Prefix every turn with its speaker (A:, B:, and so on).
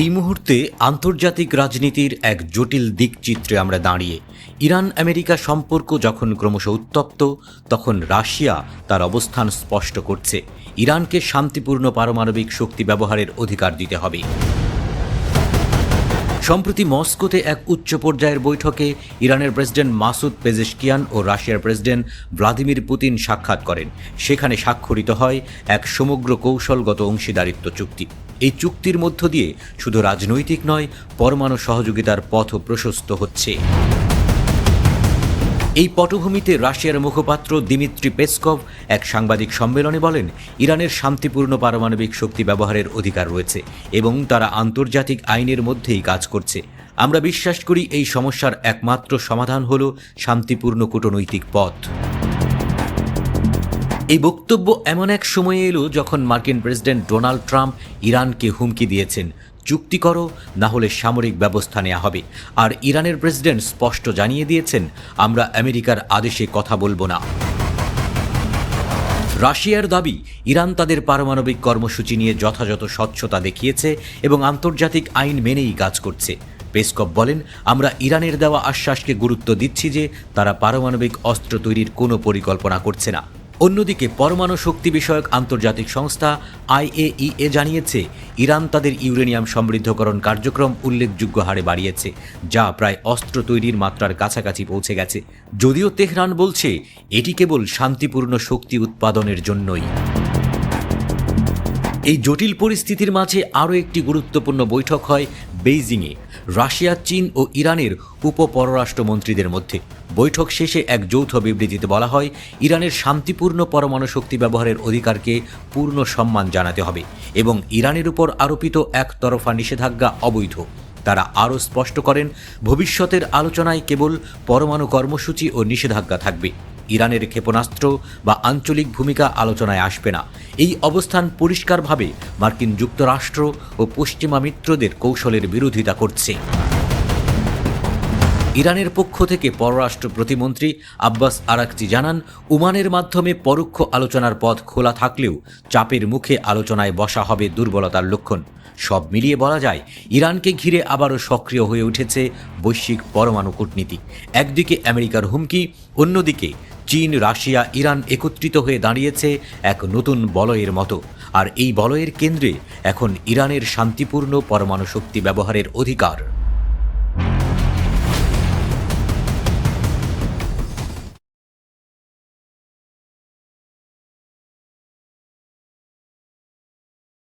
A: এই মুহূর্তে আন্তর্জাতিক রাজনীতির এক জটিল দিকচিত্রে আমরা দাঁড়িয়ে। ইরান আমেরিকা সম্পর্ক যখন ক্রমশ উত্তপ্ত, তখন রাশিয়া তার অবস্থান স্পষ্ট করছে। ইরানকে শান্তিপূর্ণ পারমাণবিক শক্তি ব্যবহারের অধিকার দিতে হবে। সম্প্রতি মস্কোতে এক উচ্চ পর্যায়ের বৈঠকে ইরানের প্রেসিডেন্ট মাসুদ পেজেশকিয়ান ও রাশিয়ার প্রেসিডেন্ট ভ্লাদিমির পুতিন সাক্ষাৎ করেন। সেখানে স্বাক্ষরিত হয় এক সমগ্র কৌশলগত অংশীদারিত্ব চুক্তি। এই চুক্তির মধ্য দিয়ে শুধু রাজনৈতিক নয়, পরমাণু সহযোগিতার পথও প্রশস্ত হচ্ছে। এই পটভূমিতে রাশিয়ার মুখপাত্র দিমিত্রি পেসকভ এক সাংবাদিক সম্মেলনে বলেন, ইরানের শান্তিপূর্ণ পারমাণবিক শক্তি ব্যবহারের অধিকার রয়েছে এবং তারা আন্তর্জাতিক আইনের মধ্যেই কাজ করছে। আমরা বিশ্বাস করি এই সমস্যার একমাত্র সমাধান হল শান্তিপূর্ণ কূটনৈতিক পথ। এই বক্তব্য এমন এক সময়ে এলো যখন মার্কিন প্রেসিডেন্ট ডোনাল্ড ট্রাম্প ইরানকে হুমকি দিয়েছেন, চুক্তি করো, না হলে সামরিক ব্যবস্থা নেওয়া হবে। আর ইরানের প্রেসিডেন্ট স্পষ্ট জানিয়ে দিয়েছেন, আমরা আমেরিকার আদেশে কথা বলবো না। রাশিয়ার দাবি, ইরান তাদের পারমাণবিক কর্মসূচি নিয়ে যথাযথ স্বচ্ছতা দেখিয়েছে এবং আন্তর্জাতিক আইন মেনেই কাজ করছে। পেসকভ বলেন, আমরা ইরানের দেওয়া আশ্বাসকে গুরুত্ব দিচ্ছি যে তারা পারমাণবিক অস্ত্র তৈরির কোনো পরিকল্পনা করছে না। অন্যদিকে পরমাণু শক্তি বিষয়ক আন্তর্জাতিক সংস্থা IAEA জানিয়েছে, ইরান তাদের ইউরেনিয়াম সমৃদ্ধকরণ কার্যক্রম উল্লেখযোগ্য হারে বাড়িয়েছে, যা প্রায় অস্ত্র তৈরির মাত্রার কাছাকাছি পৌঁছে গেছে। যদিও তেহরান বলছে এটি কেবল শান্তিপূর্ণ শক্তি উৎপাদনের জন্যই। এই জটিল পরিস্থিতির মাঝে আরও একটি গুরুত্বপূর্ণ বৈঠক হয় বেইজিংয়ে রাশিয়া, চীন ও ইরানের উপপররাষ্ট্রমন্ত্রীদের মধ্যে। বৈঠক শেষে এক যৌথ বিবৃতিতে বলা হয়, ইরানের শান্তিপূর্ণ পরমাণু শক্তি ব্যবহারের অধিকারকে পূর্ণ সম্মান জানাতে হবে এবং ইরানের উপর আরোপিত একতরফা নিষেধাজ্ঞা অবৈধ। তারা আরও স্পষ্ট করেন, ভবিষ্যতের আলোচনায় কেবল পরমাণু কর্মসূচি ও নিষেধাজ্ঞা থাকবে। ইরানের ক্ষেপণাস্ত্র বা আঞ্চলিক ভূমিকা আলোচনায় আসবে না। এই অবস্থান পরিষ্কারভাবে মার্কিন যুক্তরাষ্ট্র ও পশ্চিমা মিত্রদের কৌশলের বিরোধিতা করছে। ইরানের পক্ষ থেকে পররাষ্ট্র প্রতিমন্ত্রী আব্বাস আরাকচি জানান, ওমানের মাধ্যমে পরোক্ষ আলোচনার পথ খোলা থাকলেও চাপের মুখে আলোচনায় বসা হবে দুর্বলতার লক্ষণ। সব মিলিয়ে বলা যায়, ইরানকে ঘিরে আবারও সক্রিয় হয়ে উঠেছে বৈশ্বিক পরমাণু কূটনীতি। একদিকে আমেরিকার হুমকি, অন্যদিকে চীন, রাশিয়া, ইরান একত্রিত হয়ে দাঁড়িয়েছে এক নতুন বলয়ের মতো। আর এই বলয়ের কেন্দ্রে এখন ইরানের শান্তিপূর্ণ পরমাণু শক্তি ব্যবহারের অধিকার।